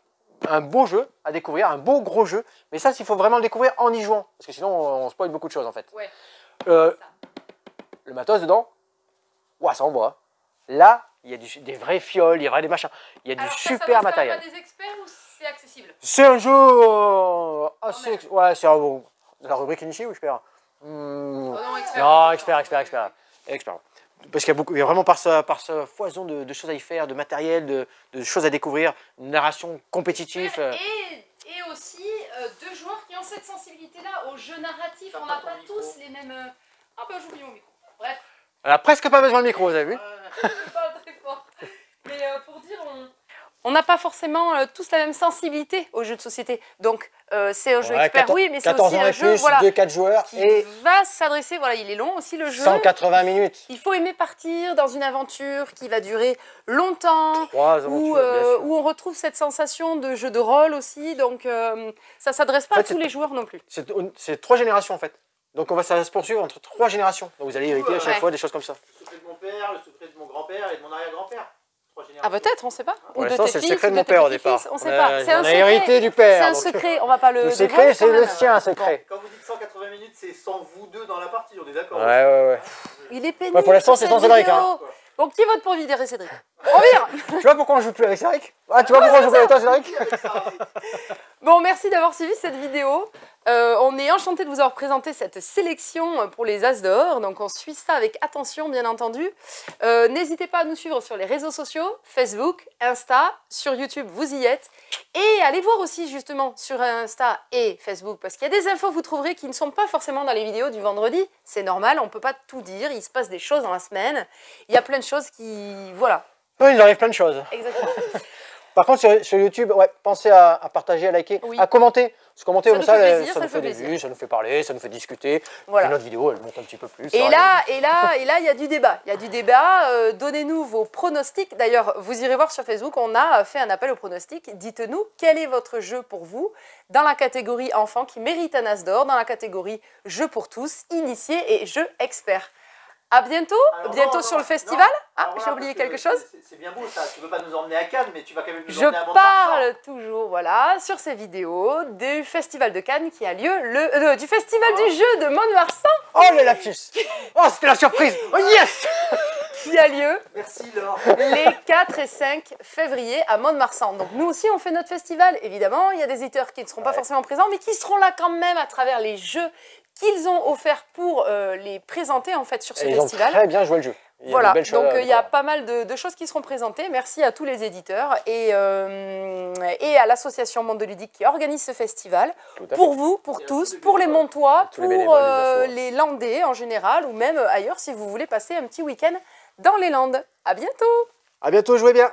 Un beau jeu à découvrir, un beau gros jeu. Mais ça, il faut vraiment le découvrir en y jouant. Parce que sinon, on spoil beaucoup de choses en fait. Ouais. Le matos dedans, ouah, ça envoie. Là, il y a des vraies fioles, il y a des machins. Il y a du Alors, super matériel. Ça s'adresse à des experts ou c'est accessible? C'est un jeu assez... Ouais, c'est bon. De la rubrique Inichi ou expert? Non, expert. Non, expert. Parce qu'il y a vraiment par ce foison de choses à y faire, de matériel, de choses à découvrir, une narration compétitive. Et aussi deux joueurs qui ont cette sensibilité-là au jeu narratif. On n'a pas tous les mêmes... Ah bah j'oublie mon micro. Bref. Elle a presque pas besoin de micro, vous avez vu? Je parle très fort. Mais pour dire, on n'a pas forcément tous la même sensibilité aux jeux de société. Donc c'est un jeu expert, oui, mais c'est aussi un jeu, voilà, 2-4 joueurs qui et va s'adresser, voilà, il est long aussi le jeu. 180 minutes. Il faut aimer partir dans une aventure qui va durer longtemps, 3 aventures, bien sûr. où on retrouve cette sensation de jeu de rôle aussi. Donc ça ne s'adresse pas En à fait, tous les joueurs non plus. C'est 3 générations en fait. Donc ça va se poursuivre entre 3 générations. Donc vous allez hériter à chaque Ouais. fois des choses comme ça. Le secret de mon père, le secret de mon grand-père et de mon arrière-grand-père. 3 Ah générations. peut-être, on ne sait pas. Pour Ou de l'instant, tes c'est le fils, secret ou de mon tes père au petits-fils, départ. on ne sait pas. C'est On un a secret. hérité du C'est père. un donc- secret, on va pas le Le dévoiler secret, c'est quand le même. sien, secret. Quand vous dites 180 minutes, c'est sans vous deux dans la partie, on est d'accord? Ouais. Il est pénible. Ouais, pour l'instant, sur c'est cette sans Cédric, vidéo. hein. Bon, qui vote pour virer Cédric? On vire. Tu vois pourquoi on joue plus avec Cédric? Ah, tu vois pourquoi on joue plus avec toi, Cédric? Bon, merci d'avoir suivi cette vidéo. On est enchanté de vous avoir présenté cette sélection pour les As d'or. Donc, on suit ça avec attention, bien entendu. N'hésitez pas à nous suivre sur les réseaux sociaux, Facebook, Insta, sur YouTube, vous y êtes. Et allez voir aussi, justement, sur Insta et Facebook, parce qu'il y a des infos que vous trouverez qui ne sont pas forcément dans les vidéos du vendredi. C'est normal, on ne peut pas tout dire. Il se passe des choses dans la semaine. Il y a plein de choses qui... Voilà, Oui, il arrive plein de choses. exactement. Par contre, sur YouTube, ouais, pensez à partager, à liker, Oui. à commenter. Parce que commenter Ça comme nous ça, fait plaisir, ça nous fait des plaisir. vues, ça nous fait parler, ça nous fait discuter. Voilà. Puis notre vidéo, elle monte un petit peu plus. Et ça là, il y a du débat. Il y a du débat. Donnez-nous vos pronostics. D'ailleurs, vous irez voir sur Facebook, on a fait un appel aux pronostics. Dites-nous quel est votre jeu pour vous dans la catégorie enfant qui mérite un as d'or, dans la catégorie jeu pour tous, initié et jeu expert. À bientôt. Alors, bientôt non, sur le non, festival. non. Ah, Alors j'ai voilà, oublié parce que quelque chose. C'est bien beau ça, tu veux pas nous emmener à Cannes, mais tu vas quand même nous Je emmener à Mont-de-Marsan. parle toujours, voilà, sur ces vidéos du festival de Cannes qui a lieu du festival du jeu de Mont-de-Marsan Oh, le lapsus. Oh, c'était la surprise. Oh, yes. qui a lieu Merci Laure. les 4 et 5 février à Mont-de-Marsan. Donc nous aussi, on fait notre festival. Évidemment, il y a des éditeurs qui ne seront pas forcément présents, mais qui seront là quand même à travers les jeux qu'ils ont offerts pour les présenter en fait sur ce Et ils ont festival. très bien joué le jeu. Il y a Voilà, de belles choses donc à il y a voir. pas mal de choses qui seront présentées. Merci à tous les éditeurs et à l'association Monde Ludique qui organise ce festival. Tout à fait. Pour vous, pour Et tous, aussi les pour les bénévoles. Montois, Tous les pour bénévoles, les assos. les Landais en général, ou même ailleurs si vous voulez passer un petit week-end dans les Landes. À bientôt! À bientôt, jouez bien.